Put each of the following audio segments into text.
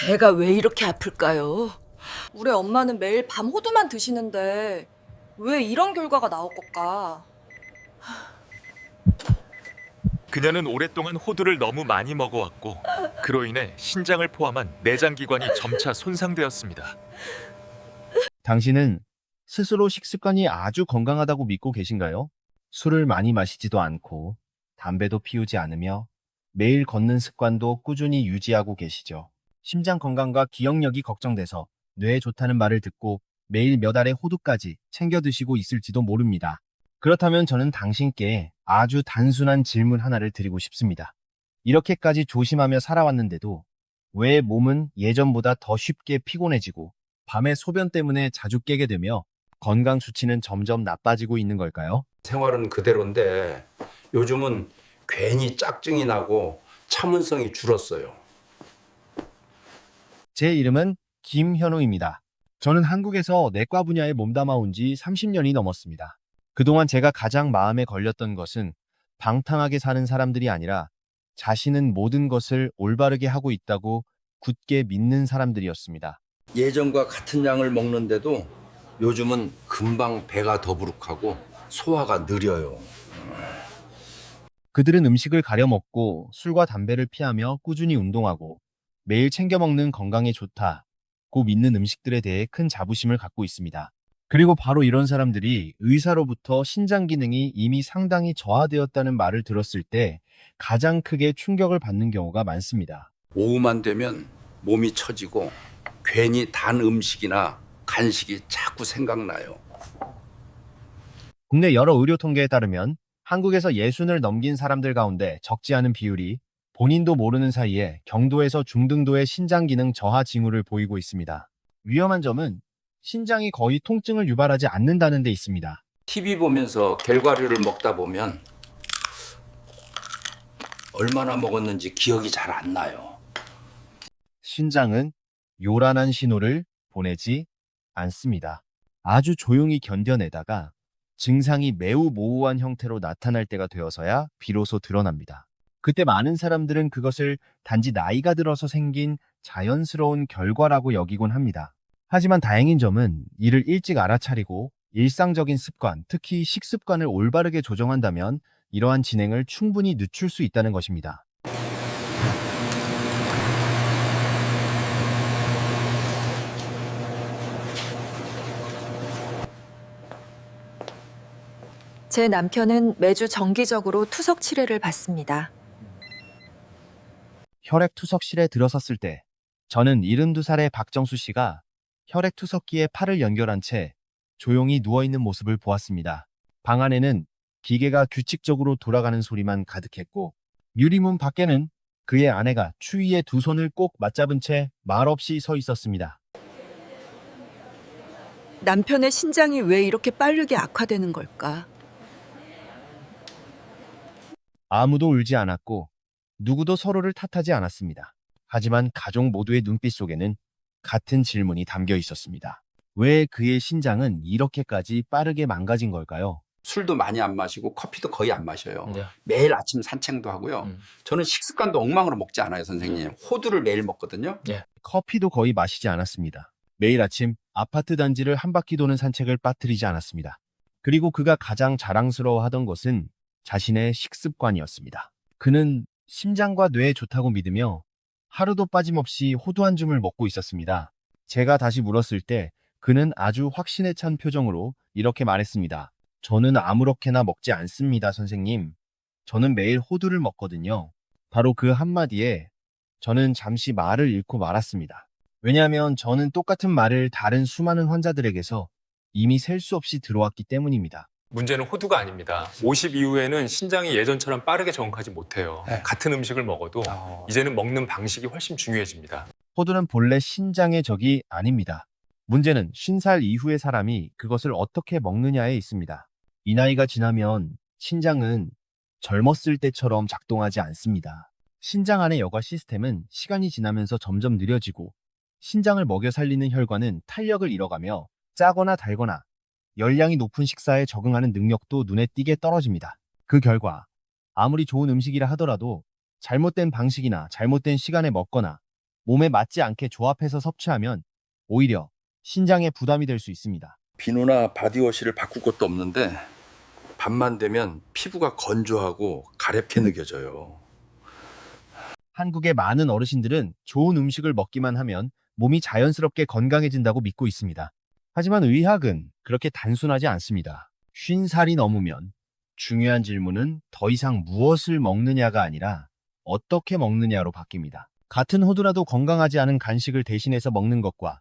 배가 왜 이렇게 아플까요? 우리 엄마는 매일 밤 호두만 드시는데 왜 이런 결과가 나올 걸까? 그녀는 오랫동안 호두를 너무 많이 먹어왔고 그로 인해 신장을 포함한 내장 기관이 점차 손상되었습니다. 당신은 스스로 식습관이 아주 건강하다고 믿고 계신가요? 술을 많이 마시지도 않고 담배도 피우지 않으며 매일 걷는 습관도 꾸준히 유지하고 계시죠. 심장 건강과 기억력이 걱정돼서 뇌에 좋다는 말을 듣고 매일 몇 알의 호두까지 챙겨 드시고 있을지도 모릅니다. 그렇다면 저는 당신께 아주 단순한 질문 하나를 드리고 싶습니다. 이렇게까지 조심하며 살아왔는데도 왜 몸은 예전보다 더 쉽게 피곤해지고 밤에 소변 때문에 자주 깨게 되며 건강 수치는 점점 나빠지고 있는 걸까요? 생활은 그대로인데 요즘은 괜히 짝증이 나고 참을성이 줄었어요. 제 이름은 김현우입니다. 저는 한국에서 내과 분야에 몸담아 온 지 30년이 넘었습니다. 그동안 제가 가장 마음에 걸렸던 것은 방탕하게 사는 사람들이 아니라 자신은 모든 것을 올바르게 하고 있다고 굳게 믿는 사람들이었습니다. 예전과 같은 양을 먹는데도 요즘은 금방 배가 더부룩하고 소화가 느려요. 그들은 음식을 가려 먹고 술과 담배를 피하며 꾸준히 운동하고 매일 챙겨 먹는 건강에 좋다고 믿는 음식들에 대해 큰 자부심을 갖고 있습니다. 그리고 바로 이런 사람들이 의사로부터 신장 기능이 이미 상당히 저하되었다는 말을 들었을 때 가장 크게 충격을 받는 경우가 많습니다. 오후만 되면 몸이 처지고 괜히 단 음식이나 간식이 자꾸 생각나요. 국내 여러 의료 통계에 따르면 한국에서 60을 넘긴 사람들 가운데 적지 않은 비율이 본인도 모르는 사이에 경도에서 중등도의 신장 기능 저하 징후를 보이고 있습니다. 위험한 점은 신장이 거의 통증을 유발하지 않는다는 데 있습니다. TV 보면서 결과류를 먹다 보면 얼마나 먹었는지 기억이 잘 안 나요. 신장은 요란한 신호를 보내지 않습니다. 아주 조용히 견뎌내다가 증상이 매우 모호한 형태로 나타날 때가 되어서야 비로소 드러납니다. 그때 많은 사람들은 그것을 단지 나이가 들어서 생긴 자연스러운 결과라고 여기곤 합니다. 하지만 다행인 점은 이를 일찍 알아차리고 일상적인 습관, 특히 식습관을 올바르게 조정한다면 이러한 진행을 충분히 늦출 수 있다는 것입니다. 제 남편은 매주 정기적으로 투석 치료를 받습니다. 혈액투석실에 들어섰을 때 저는 72살의 박정수 씨가 혈액투석기에 팔을 연결한 채 조용히 누워있는 모습을 보았습니다. 방 안에는 기계가 규칙적으로 돌아가는 소리만 가득했고 유리문 밖에는 그의 아내가 추위에 두 손을 꼭 맞잡은 채 말없이 서 있었습니다. 남편의 신장이 왜 이렇게 빠르게 악화되는 걸까? 아무도 울지 않았고 누구도 서로를 탓하지 않았습니다. 하지만 가족 모두의 눈빛 속에는 같은 질문이 담겨 있었습니다. 왜 그의 신장은 이렇게까지 빠르게 망가진 걸까요? 술도 많이 안 마시고 커피도 거의 안 마셔요. 네. 매일 아침 산책도 하고요. 저는 식습관도 엉망으로 먹지 않아요, 선생님. 호두를 매일 먹거든요. 커피도 거의 마시지 않았습니다. 매일 아침 아파트 단지를 한 바퀴 도는 산책을 빠뜨리지 않았습니다. 그리고 그가 가장 자랑스러워하던 것은 자신의 식습관이었습니다. 그는 심장과 뇌에 좋다고 믿으며 하루도 빠짐없이 호두 한 줌을 먹고 있었습니다. 제가 다시 물었을 때 그는 아주 확신에 찬 표정으로 이렇게 말했습니다. 저는 아무렇게나 먹지 않습니다, 선생님. 저는 매일 호두를 먹거든요. 바로 그 한마디에 저는 잠시 말을 잃고 말았습니다. 왜냐하면 저는 똑같은 말을 다른 수많은 환자들에게서 이미 셀 수 없이 들어왔기 때문입니다. 문제는 호두가 아닙니다. 50 이후에는 신장이 예전처럼 빠르게 적응하지 못해요. 네. 같은 음식을 먹어도 이제는 먹는 방식이 훨씬 중요해집니다. 호두는 본래 신장의 적이 아닙니다. 문제는 50살 이후의 사람이 그것을 어떻게 먹느냐에 있습니다. 이 나이가 지나면 신장은 젊었을 때처럼 작동하지 않습니다. 신장 안의 여과 시스템은 시간이 지나면서 점점 느려지고 신장을 먹여 살리는 혈관은 탄력을 잃어가며 짜거나 달거나 열량이 높은 식사에 적응하는 능력도 눈에 띄게 떨어집니다. 그 결과 아무리 좋은 음식이라 하더라도 잘못된 방식이나 잘못된 시간에 먹거나 몸에 맞지 않게 조합해서 섭취하면 오히려 신장에 부담이 될 수 있습니다. 비누나 바디워시를 바꿀 것도 없는데 밤만 되면 피부가 건조하고 가렵게 느껴져요. 한국의 많은 어르신들은 좋은 음식을 먹기만 하면 몸이 자연스럽게 건강해진다고 믿고 있습니다. 하지만 의학은 그렇게 단순하지 않습니다. 50살이 넘으면 중요한 질문은 더 이상 무엇을 먹느냐가 아니라 어떻게 먹느냐로 바뀝니다. 같은 호두라도 건강하지 않은 간식을 대신해서 먹는 것과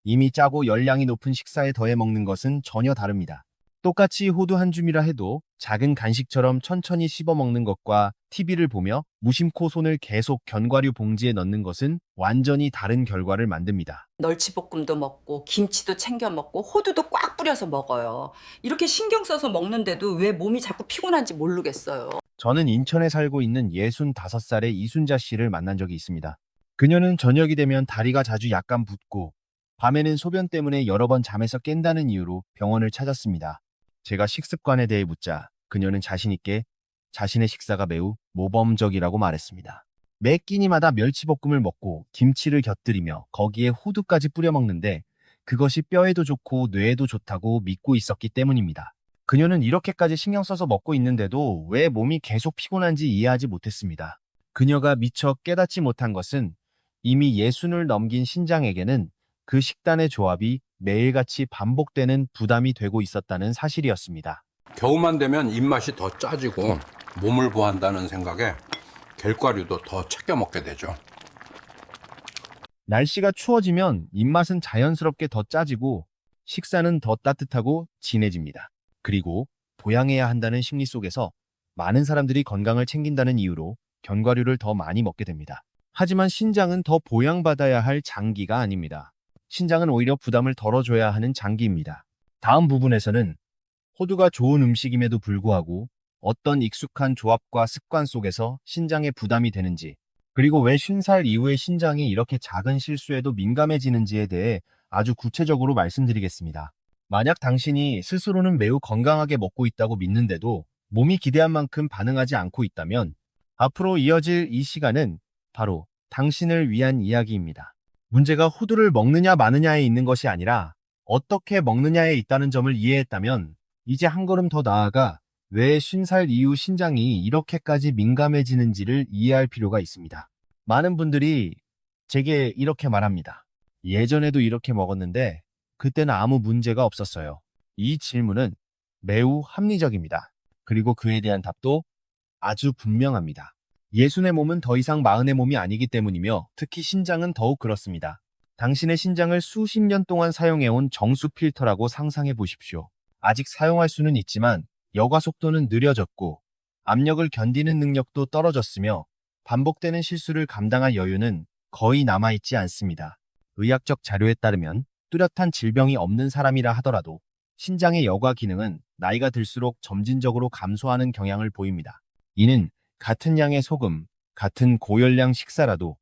이미 짜고 열량이 높은 식사에 더해 먹는 것은 전혀 다릅니다. 똑같이 호두 한 줌이라 해도 작은 간식처럼 천천히 씹어 먹는 것과 TV를 보며 무심코 손을 계속 견과류 봉지에 넣는 것은 완전히 다른 결과를 만듭니다. 널치볶음도 먹고 김치도 챙겨 먹고 호두도 꽉 뿌려서 먹어요. 이렇게 신경 써서 먹는데도 왜 몸이 자꾸 피곤한지 모르겠어요. 저는 인천에 살고 있는 65살의 이순자 씨를 만난 적이 있습니다. 그녀는 저녁이 되면 다리가 자주 약간 붓고 밤에는 소변 때문에 여러 번 잠에서 깬다는 이유로 병원을 찾았습니다. 제가 식습관에 대해 묻자 그녀는 자신 있게 자신의 식사가 매우 모범적이라고 말했습니다. 매 끼니마다 멸치볶음을 먹고 김치를 곁들이며 거기에 호두까지 뿌려 먹는데 그것이 뼈에도 좋고 뇌에도 좋다고 믿고 있었기 때문입니다. 그녀는 이렇게까지 신경 써서 먹고 있는데도 왜 몸이 계속 피곤한지 이해하지 못했습니다. 그녀가 미처 깨닫지 못한 것은 이미 60을 넘긴 신장에게는 그 식단의 조합이 매일같이 반복되는 부담이 되고 있었다는 사실이었습니다. 겨우만 되면 입맛이 더 짜지고 몸을 보한다는 생각에 겔과류도 더 챙겨 먹게 되죠. 날씨가 추워지면 입맛은 자연스럽게 더 짜지고 식사는 더 따뜻하고 진해집니다. 그리고 보양해야 한다는 심리 속에서 많은 사람들이 건강을 챙긴다는 이유로 견과류를 더 많이 먹게 됩니다. 하지만 신장은 더 보양받아야 할 장기가 아닙니다. 신장은 오히려 부담을 덜어줘야 하는 장기입니다. 다음 부분에서는 호두가 좋은 음식임에도 불구하고 어떤 익숙한 조합과 습관 속에서 신장에 부담이 되는지, 그리고 왜 50살 이후에 신장이 이렇게 작은 실수에도 민감해지는지에 대해 아주 구체적으로 말씀드리겠습니다. 만약 당신이 스스로는 매우 건강하게 먹고 있다고 믿는데도 몸이 기대한 만큼 반응하지 않고 있다면 앞으로 이어질 이 시간은 바로 당신을 위한 이야기입니다. 문제가 호두를 먹느냐 마느냐에 있는 것이 아니라 어떻게 먹느냐에 있다는 점을 이해했다면 이제 한 걸음 더 나아가 왜 50살 이후 신장이 이렇게까지 민감해지는지를 이해할 필요가 있습니다. 많은 분들이 제게 이렇게 말합니다. 예전에도 이렇게 먹었는데 그때는 아무 문제가 없었어요. 이 질문은 매우 합리적입니다. 그리고 그에 대한 답도 아주 분명합니다. 60의 몸은 더 이상 40의 몸이 아니기 때문이며 특히 신장은 더욱 그렇습니다. 당신의 신장을 수십 년 동안 사용해온 정수 필터라고 상상해 보십시오. 아직 사용할 수는 있지만 여과 속도는 느려졌고 압력을 견디는 능력도 떨어졌으며 반복되는 실수를 감당할 여유는 거의 남아있지 않습니다. 의학적 자료에 따르면 뚜렷한 질병이 없는 사람이라 하더라도 신장의 여과 기능은 나이가 들수록 점진적으로 감소하는 경향을 보입니다. 이는 같은 양의 소금, 같은 고열량 식사라도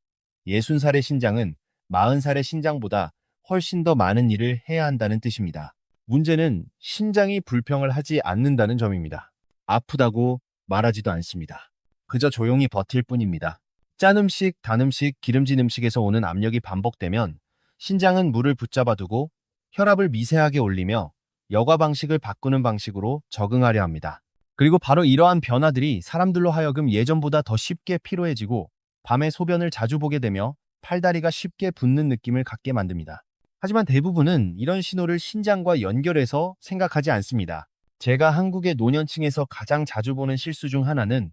60살의 신장은 40살의 신장보다 훨씬 더 많은 일을 해야 한다는 뜻입니다. 문제는 신장이 불평을 하지 않는다는 점입니다. 아프다고 말하지도 않습니다. 그저 조용히 버틸 뿐입니다. 짠 음식, 단 음식, 기름진 음식에서 오는 압력이 반복되면 신장은 물을 붙잡아두고 혈압을 미세하게 올리며 여과 방식을 바꾸는 방식으로 적응하려 합니다. 그리고 바로 이러한 변화들이 사람들로 하여금 예전보다 더 쉽게 피로해지고 밤에 소변을 자주 보게 되며 팔다리가 쉽게 붓는 느낌을 갖게 만듭니다. 하지만 대부분은 이런 신호를 신장과 연결해서 생각하지 않습니다. 제가 한국의 노년층에서 가장 자주 보는 실수 중 하나는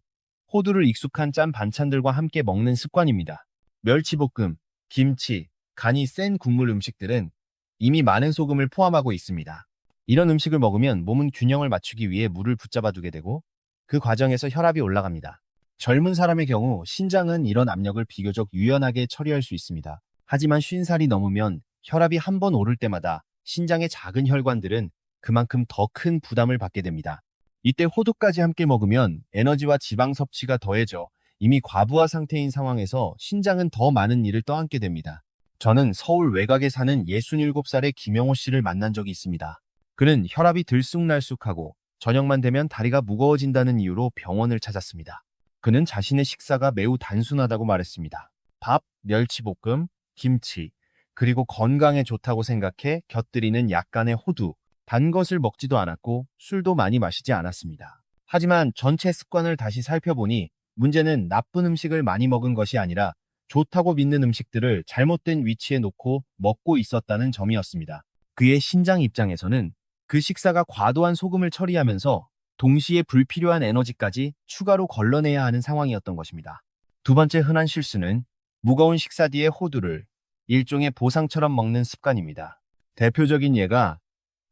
호두를 익숙한 짠 반찬들과 함께 먹는 습관입니다. 멸치볶음, 김치, 간이 센 국물 음식들은 이미 많은 소금을 포함하고 있습니다. 이런 음식을 먹으면 몸은 균형을 맞추기 위해 물을 붙잡아두게 되고 그 과정에서 혈압이 올라갑니다. 젊은 사람의 경우 신장은 이런 압력을 비교적 유연하게 처리할 수 있습니다. 하지만 50살이 넘으면 혈압이 한 번 오를 때마다 신장의 작은 혈관들은 그만큼 더 큰 부담을 받게 됩니다. 이때 호두까지 함께 먹으면 에너지와 지방 섭취가 더해져 이미 과부하 상태인 상황에서 신장은 더 많은 일을 떠안게 됩니다. 저는 서울 외곽에 사는 67살의 김영호 씨를 만난 적이 있습니다. 그는 혈압이 들쑥날쑥하고 저녁만 되면 다리가 무거워진다는 이유로 병원을 찾았습니다. 그는 자신의 식사가 매우 단순하다고 말했습니다. 밥, 멸치볶음, 김치, 그리고 건강에 좋다고 생각해 곁들이는 약간의 호두, 단 것을 먹지도 않았고 술도 많이 마시지 않았습니다. 하지만 전체 습관을 다시 살펴보니 문제는 나쁜 음식을 많이 먹은 것이 아니라 좋다고 믿는 음식들을 잘못된 위치에 놓고 먹고 있었다는 점이었습니다. 그의 신장 입장에서는 그 식사가 과도한 소금을 처리하면서 동시에 불필요한 에너지까지 추가로 걸러내야 하는 상황이었던 것입니다. 두 번째 흔한 실수는 무거운 식사 뒤에 호두를 일종의 보상처럼 먹는 습관입니다. 대표적인 예가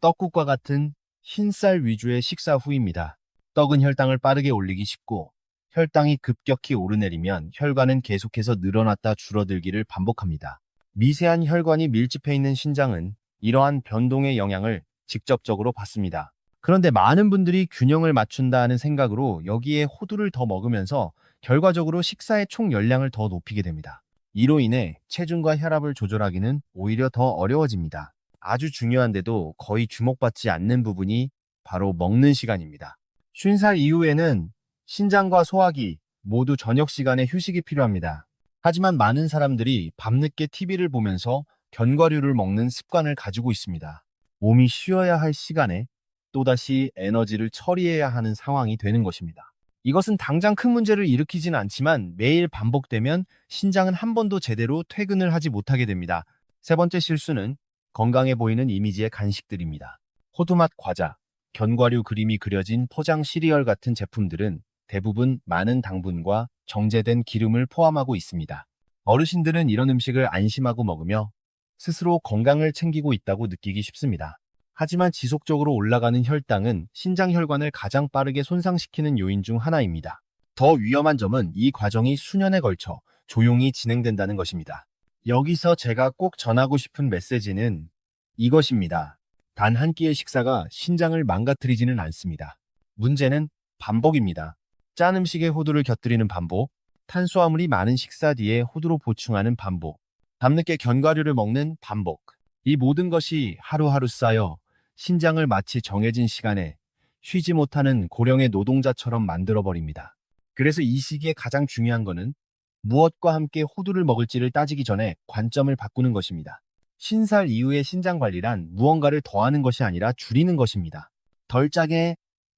떡국과 같은 흰쌀 위주의 식사 후입니다. 떡은 혈당을 빠르게 올리기 쉽고 혈당이 급격히 오르내리면 혈관은 계속해서 늘어났다 줄어들기를 반복합니다. 미세한 혈관이 밀집해 있는 신장은 이러한 변동의 영향을 직접적으로 받습니다. 그런데 많은 분들이 균형을 맞춘다 하는 생각으로 여기에 호두를 더 먹으면서 결과적으로 식사의 총 열량을 더 높이게 됩니다. 이로 인해 체중과 혈압을 조절하기는 오히려 더 어려워집니다. 아주 중요한데도 거의 주목받지 않는 부분이 바로 먹는 시간입니다. 50살 이후에는 신장과 소화기 모두 저녁 시간에 휴식이 필요합니다. 하지만 많은 사람들이 밤늦게 TV를 보면서 견과류를 먹는 습관을 가지고 있습니다. 몸이 쉬어야 할 시간에 또다시 에너지를 처리해야 하는 상황이 되는 것입니다. 이것은 당장 큰 문제를 일으키진 않지만 매일 반복되면 신장은 한 번도 제대로 퇴근을 하지 못하게 됩니다. 세 번째 실수는 건강해 보이는 이미지의 간식들입니다. 호두맛 과자, 견과류 그림이 그려진 포장 시리얼 같은 제품들은 대부분 많은 당분과 정제된 기름을 포함하고 있습니다. 어르신들은 이런 음식을 안심하고 먹으며 스스로 건강을 챙기고 있다고 느끼기 쉽습니다. 하지만 지속적으로 올라가는 혈당은 신장 혈관을 가장 빠르게 손상시키는 요인 중 하나입니다. 더 위험한 점은 이 과정이 수년에 걸쳐 조용히 진행된다는 것입니다. 여기서 제가 꼭 전하고 싶은 메시지는 이것입니다. 단 한 끼의 식사가 신장을 망가뜨리지는 않습니다. 문제는 반복입니다. 짠 음식에 호두를 곁들이는 반복, 탄수화물이 많은 식사 뒤에 호두로 보충하는 반복, 밤늦게 견과류를 먹는 반복. 이 모든 것이 하루하루 쌓여 신장을 마치 정해진 시간에 쉬지 못하는 고령의 노동자처럼 만들어버립니다. 그래서 이 시기에 가장 중요한 것은 무엇과 함께 호두를 먹을지를 따지기 전에 관점을 바꾸는 것입니다. 50살 이후의 신장 관리란 무언가를 더하는 것이 아니라 줄이는 것입니다. 덜 짜게,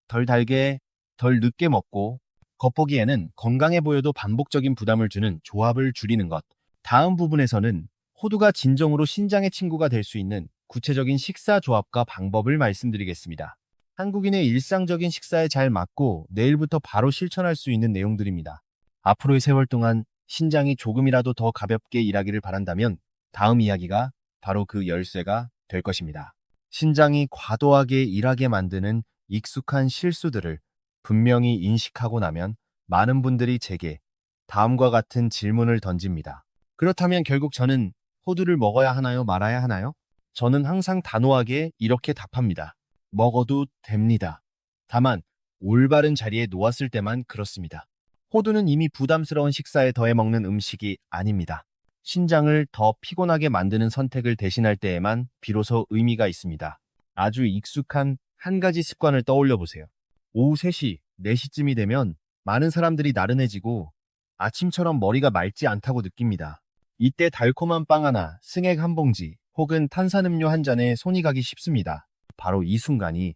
덜 달게, 덜 늦게 먹고 겉보기에는 건강해 보여도 반복적인 부담을 주는 조합을 줄이는 것. 다음 부분에서는 호두가 진정으로 신장의 친구가 될 수 있는 구체적인 식사 조합과 방법을 말씀드리겠습니다. 한국인의 일상적인 식사에 잘 맞고 내일부터 바로 실천할 수 있는 내용들입니다. 앞으로의 세월 동안 신장이 조금이라도 더 가볍게 일하기를 바란다면 다음 이야기가 바로 그 열쇠가 될 것입니다. 신장이 과도하게 일하게 만드는 익숙한 실수들을 분명히 인식하고 나면 많은 분들이 제게 다음과 같은 질문을 던집니다. 그렇다면 결국 저는 호두를 먹어야 하나요? 말아야 하나요? 저는 항상 단호하게 이렇게 답합니다. 먹어도 됩니다. 다만 올바른 자리에 놓았을 때만 그렇습니다. 호두는 이미 부담스러운 식사에 더해 먹는 음식이 아닙니다. 신장을 더 피곤하게 만드는 선택을 대신할 때에만 비로소 의미가 있습니다. 아주 익숙한 한 가지 습관을 떠올려 보세요. 오후 3시, 4시쯤이 되면 많은 사람들이 나른해지고 아침처럼 머리가 맑지 않다고 느낍니다. 이때 달콤한 빵 하나, 스낵 한 봉지, 혹은 탄산음료 한 잔에 손이 가기 쉽습니다. 바로 이 순간이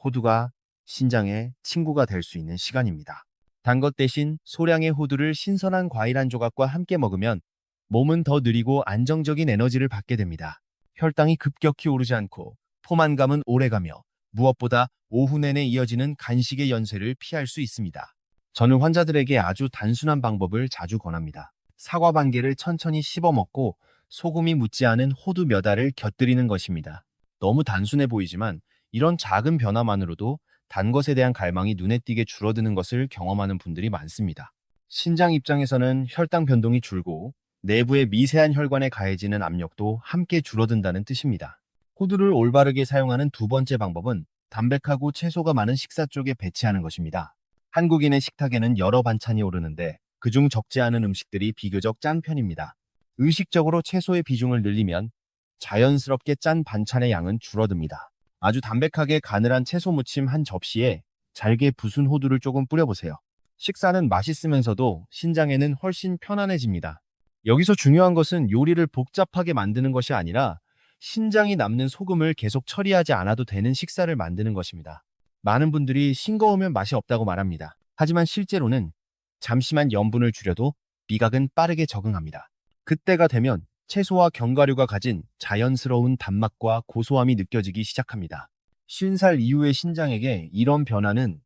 호두가 신장의 친구가 될 수 있는 시간입니다. 단 것 대신 소량의 호두를 신선한 과일 한 조각과 함께 먹으면 몸은 더 느리고 안정적인 에너지를 받게 됩니다. 혈당이 급격히 오르지 않고 포만감은 오래가며 무엇보다 오후 내내 이어지는 간식의 연쇄를 피할 수 있습니다. 저는 환자들에게 아주 단순한 방법을 자주 권합니다. 사과 반 개를 천천히 씹어 먹고 소금이 묻지 않은 호두 몇 알을 곁들이는 것입니다. 너무 단순해 보이지만 이런 작은 변화만으로도 단 것에 대한 갈망이 눈에 띄게 줄어드는 것을 경험하는 분들이 많습니다. 신장 입장에서는 혈당 변동이 줄고 내부의 미세한 혈관에 가해지는 압력도 함께 줄어든다는 뜻입니다. 호두를 올바르게 사용하는 두 번째 방법은 담백하고 채소가 많은 식사 쪽에 배치하는 것입니다. 한국인의 식탁에는 여러 반찬이 오르는데 그중 적지 않은 음식들이 비교적 짠 편입니다. 의식적으로 채소의 비중을 늘리면 자연스럽게 짠 반찬의 양은 줄어듭니다. 아주 담백하게 가늘한 채소 무침 한 접시에 잘게 부순 호두를 조금 뿌려보세요. 식사는 맛있으면서도 신장에는 훨씬 편안해집니다. 여기서 중요한 것은 요리를 복잡하게 만드는 것이 아니라 신장이 남는 소금을 계속 처리하지 않아도 되는 식사를 만드는 것입니다. 많은 분들이 싱거우면 맛이 없다고 말합니다. 하지만 실제로는 잠시만 염분을 줄여도 미각은 빠르게 적응합니다. 그때가 되면 채소와 견과류가 가진 자연스러운 단맛과 고소함이 느껴지기 시작합니다. 50살 이후의 신장에게 이런 변화는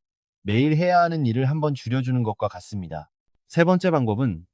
매일 해야 하는 일을 한번 줄여주는 것과 같습니다. 세 번째 방법은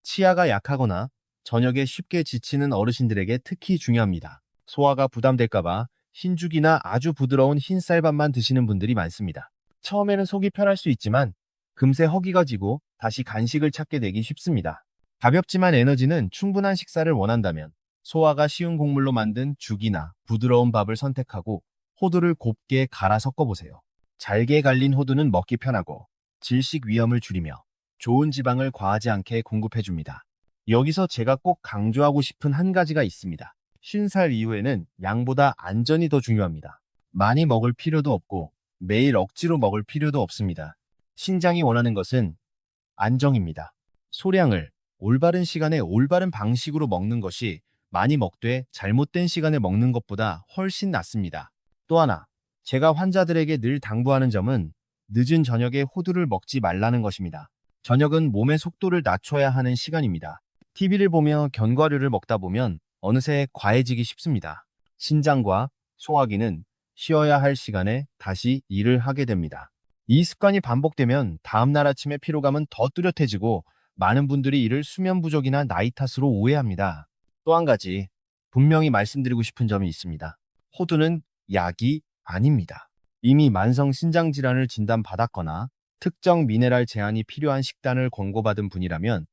치아가 약하거나 저녁에 쉽게 지치는 어르신들에게 특히 중요합니다. 소화가 부담될까봐 흰죽이나 아주 부드러운 흰쌀밥만 드시는 분들이 많습니다. 처음에는 속이 편할 수 있지만 금세 허기가 지고 다시 간식을 찾게 되기 쉽습니다. 가볍지만 에너지는 충분한 식사를 원한다면 소화가 쉬운 곡물로 만든 죽이나 부드러운 밥을 선택하고 호두를 곱게 갈아 섞어보세요. 잘게 갈린 호두는 먹기 편하고 질식 위험을 줄이며 좋은 지방을 과하지 않게 공급해줍니다. 여기서 제가 꼭 강조하고 싶은 한 가지가 있습니다. 50살 이후에는 양보다 안전이 더 중요합니다. 많이 먹을 필요도 없고 매일 억지로 먹을 필요도 없습니다. 신장이 원하는 것은 안정입니다. 소량을 올바른 시간에 올바른 방식으로 먹는 것이 많이 먹되 잘못된 시간에 먹는 것보다 훨씬 낫습니다. 또 하나, 제가 환자들에게 늘 당부하는 점은 늦은 저녁에 호두를 먹지 말라는 것입니다. 저녁은 몸의 속도를 낮춰야 하는 시간입니다. TV를 보며 견과류를 먹다 보면 어느새 과해지기 쉽습니다. 신장과 소화기는 쉬어야 할 시간에 다시 일을 하게 됩니다. 이 습관이 반복되면 다음날 아침에 피로감은 더 뚜렷해지고 많은 분들이 이를 수면 부족이나 나이 탓으로 오해합니다. 또 한 가지 분명히 말씀드리고 싶은 점이 있습니다. 호두는 약이 아닙니다. 이미 만성 신장 질환을 진단받았거나 특정 미네랄 제한이 필요한 식단을 권고받은 분이라면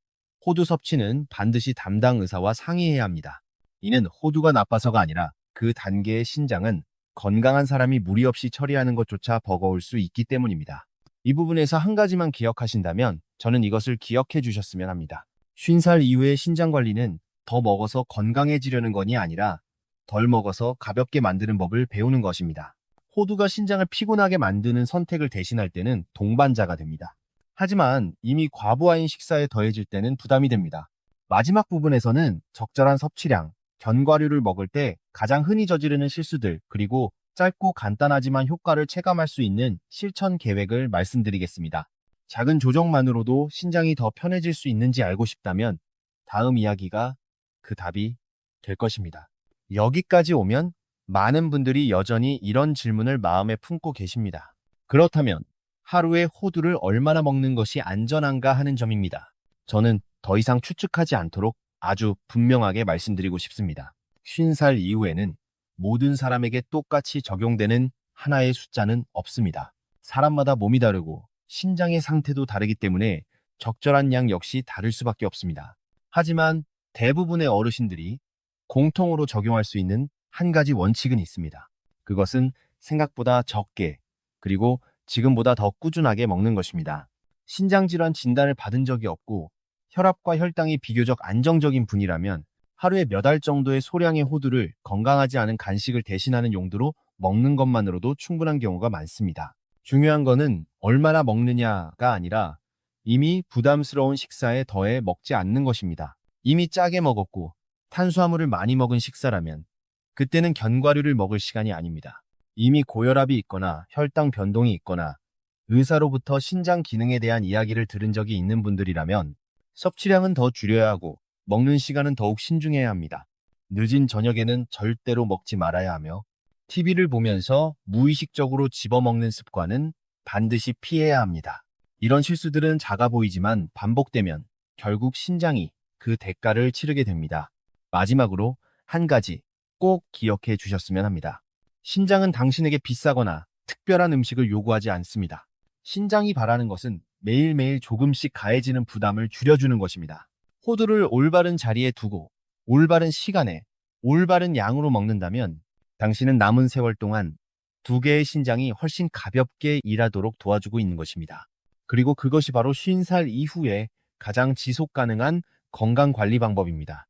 호두 섭취는 반드시 담당 의사와 상의해야 합니다. 이는 호두가 나빠서가 아니라 그 단계의 신장은 건강한 사람이 무리 없이 처리하는 것조차 버거울 수 있기 때문입니다. 이 부분에서 한 가지만 기억하신다면 저는 이것을 기억해 주셨으면 합니다. 50살 이후의 신장 관리는 더 먹어서 건강해지려는 것이 아니라 덜 먹어서 가볍게 만드는 법을 배우는 것입니다. 호두가 신장을 피곤하게 만드는 선택을 대신할 때는 동반자가 됩니다. 하지만 이미 과부하인 식사에 더해질 때는 부담이 됩니다. 마지막 부분에서는 적절한 섭취량, 견과류를 먹을 때 가장 흔히 저지르는 실수들, 그리고 짧고 간단하지만 효과를 체감할 수 있는 실천 계획을 말씀드리겠습니다. 작은 조정만으로도 신장이 더 편해질 수 있는지 알고 싶다면 다음 이야기가 그 답이 될 것입니다. 여기까지 오면 많은 분들이 여전히 이런 질문을 마음에 품고 계십니다. 그렇다면 하루에 호두를 얼마나 먹는 것이 안전한가 하는 점입니다. 저는 더 이상 추측하지 않도록 아주 분명하게 말씀드리고 싶습니다. 50살 이후에는 모든 사람에게 똑같이 적용되는 하나의 숫자는 없습니다. 사람마다 몸이 다르고 신장의 상태도 다르기 때문에 적절한 양 역시 다를 수밖에 없습니다. 하지만 대부분의 어르신들이 공통으로 적용할 수 있는 한 가지 원칙은 있습니다. 그것은 생각보다 적게 그리고 지금보다 더 꾸준하게 먹는 것입니다. 신장질환 진단을 받은 적이 없고 혈압과 혈당이 비교적 안정적인 분이라면 하루에 몇 알 정도의 소량의 호두를 건강하지 않은 간식을 대신하는 용도로 먹는 것만으로도 충분한 경우가 많습니다. 중요한 거는 얼마나 먹느냐가 아니라 이미 부담스러운 식사에 더해 먹지 않는 것입니다. 이미 짜게 먹었고 탄수화물을 많이 먹은 식사라면 그때는 견과류를 먹을 시간이 아닙니다. 이미 고혈압이 있거나 혈당 변동이 있거나 의사로부터 신장 기능에 대한 이야기를 들은 적이 있는 분들이라면 섭취량은 더 줄여야 하고 먹는 시간은 더욱 신중해야 합니다. 늦은 저녁에는 절대로 먹지 말아야 하며 TV를 보면서 무의식적으로 집어먹는 습관은 반드시 피해야 합니다. 이런 실수들은 작아 보이지만 반복되면 결국 신장이 그 대가를 치르게 됩니다. 마지막으로 한 가지 꼭 기억해 주셨으면 합니다. 신장은 당신에게 비싸거나 특별한 음식을 요구하지 않습니다. 신장이 바라는 것은 매일매일 조금씩 가해지는 부담을 줄여주는 것입니다. 호두를 올바른 자리에 두고 올바른 시간에 올바른 양으로 먹는다면 당신은 남은 세월 동안 두 개의 신장이 훨씬 가볍게 일하도록 도와주고 있는 것입니다. 그리고 그것이 바로 50살 이후에 가장 지속 가능한 건강 관리 방법입니다.